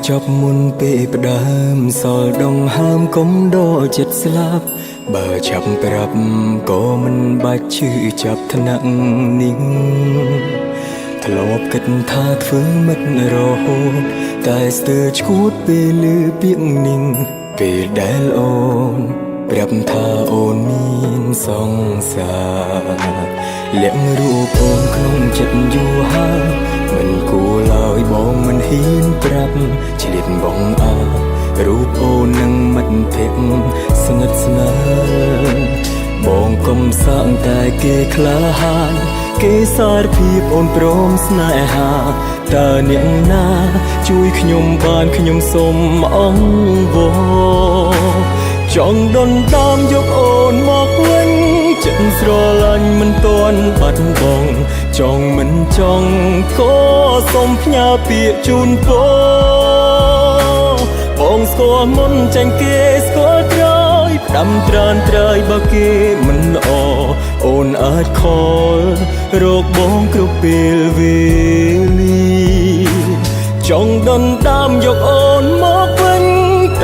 ចប់មុនពេលផ្ដើមសល់ដងហើមកុំដកចិត្តស្លាប់បើចាប់ប្រាប់ក៏មិនបាច់ឈឺចាប់ថ្នាក់នេះធ្លាប់គិតថាធ្វើមិត្តរហូតតែស្ទើរឈួតពេលលឺពាក្យនេះពេលដែលអូនប្រាប់ថាអូនមានសង្សារលាក់រូបអូនក្នុងចិត្តយូរហើយមិនគួរឡើយបងមិនហ៊ានប្រាប់ឆ្លៀតបងរូបអូននឹងមិត្តភក្តិស្និទ្ធស្នាលបងកុំសាងតែគេក្លាហានគេសារភាពអូនព្រមស្នេហាតើអ្នកណាជួយខ្ញុំបានខ្ញុំសូមអង្វរចង់ដុនដាមយកអូនមកវិញចិត្តស្រឡាញ់មិនទាន់បាត់បង់ចង់មិនចង់ក៏សូមផ្ញើពាក្យជូនពរបងស្គាល់មុនចាញ់គេស្គាល់ក្រោយផ្ដាំត្រានត្រើយបើគេមិនល្អអូនអាចខលរកបងគ្រប់ពេលវេលាចង់ដុនដាមយកអូនមកវិញ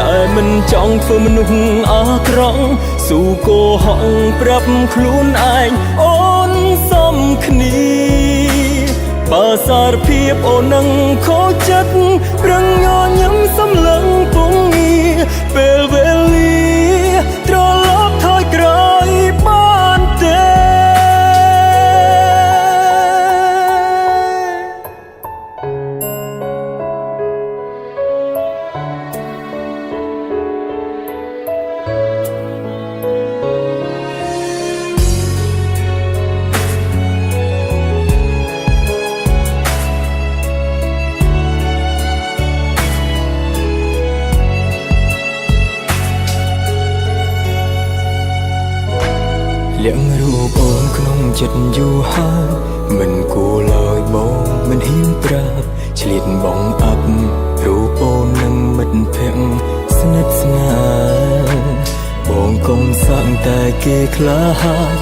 តែមិនចង់ធ្វើមនុស្សអាក្រក់ស៊ូកោហងប្រាប់ខ្លួនឯងអូនសមគ្នាបើសារភាពអូននឹងខូចចិត្តប្រឹងញញឹមសំឡឹងពងងារពេលវេលាត្រឡប់ថយក្រោយបានទេលាក់រូបអូនក្នុងចិត្តយូរហើយមិនគួរឡើយបងមិនហ៊ានប្រាប់ឆ្លៀតបងអាប់រូបអូននឹងមិត្តភក្តិស្និទ្ធស្នាលបងកុំសាំងតែគេក្លាហាន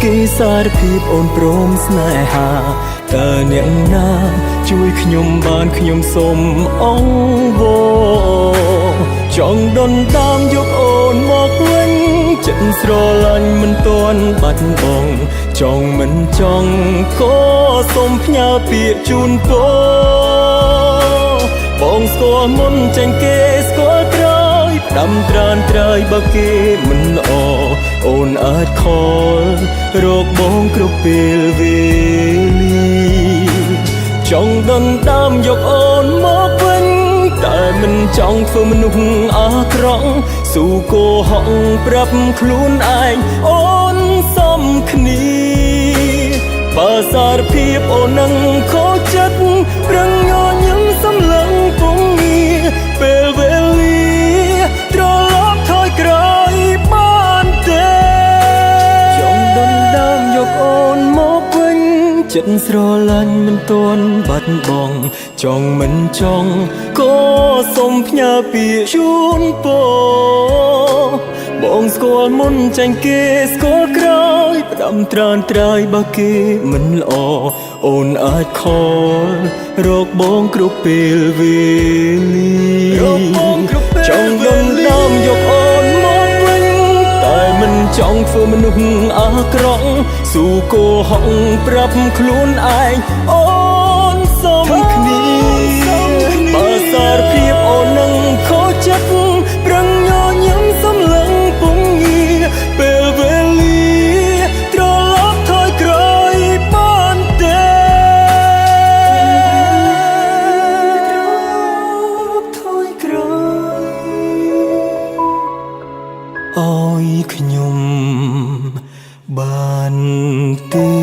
គេសារភាពអូនព្រមស្នេហាតើអ្នកណាជួយខ្ញុំបានខ្ញុំសូមអង្វរចង់ដុនដាមយកអូនមកវិញចិត្តស្រឡាញ់មិនទាន់បាត់បង់ចង់មិនចង់ក៏សូមផ្ញើពាក្យជូនពរបងស្គាល់មុនចាញ់គេស្គាល់ក្រោយផ្ដាំត្រានត្រើយបើគេមិនល្អអូនអាចខលរកបងគ្រប់ពេលវេលាចង់ដុនដាមយកអូនមកវិញតែមិនចង់ធ្វើមនុស្សអាក្រក់ស៊ូកោហងប្រាប់ខ្លួនឯងអូនសមគ្នាបើសារភាពអូននឹងខូចចិត្តប្រឹងញញឹមសំឡឹងពងងារពេលវេលាត្រឡប់ថយក្រោយបានទេចង់ដុនដាមយកអូនមកវិញចិត្តស្រឡាញ់មិនទាន់បាត់បង់ចង់មិនចង់ក៏សូមផ្ញើពាក្យជូនពរបងស្គាល់មុនចាញ់គេស្គាល់ក្រោយផ្ដាំត្រានត្រើយបើគេមិនល្អអូនអាចខលរកបងគ្រប់ពេលវេលាចង់ដុនដាមយកអូនមកវិញតែមិនចង់ធ្វើមនុស្សអាក្រក់ស៊ូកោហងប្រាប់ខ្លួនឯងអូនសមគ្នាបើសារភាពអូននឹងខូចចិត្តប្រឹងញញឹមសំឡឹងពងងារពេលវេលាត្រឡប់ថយក្រោយបានទេថយក្រោយអើយខ្ញុំបានទេ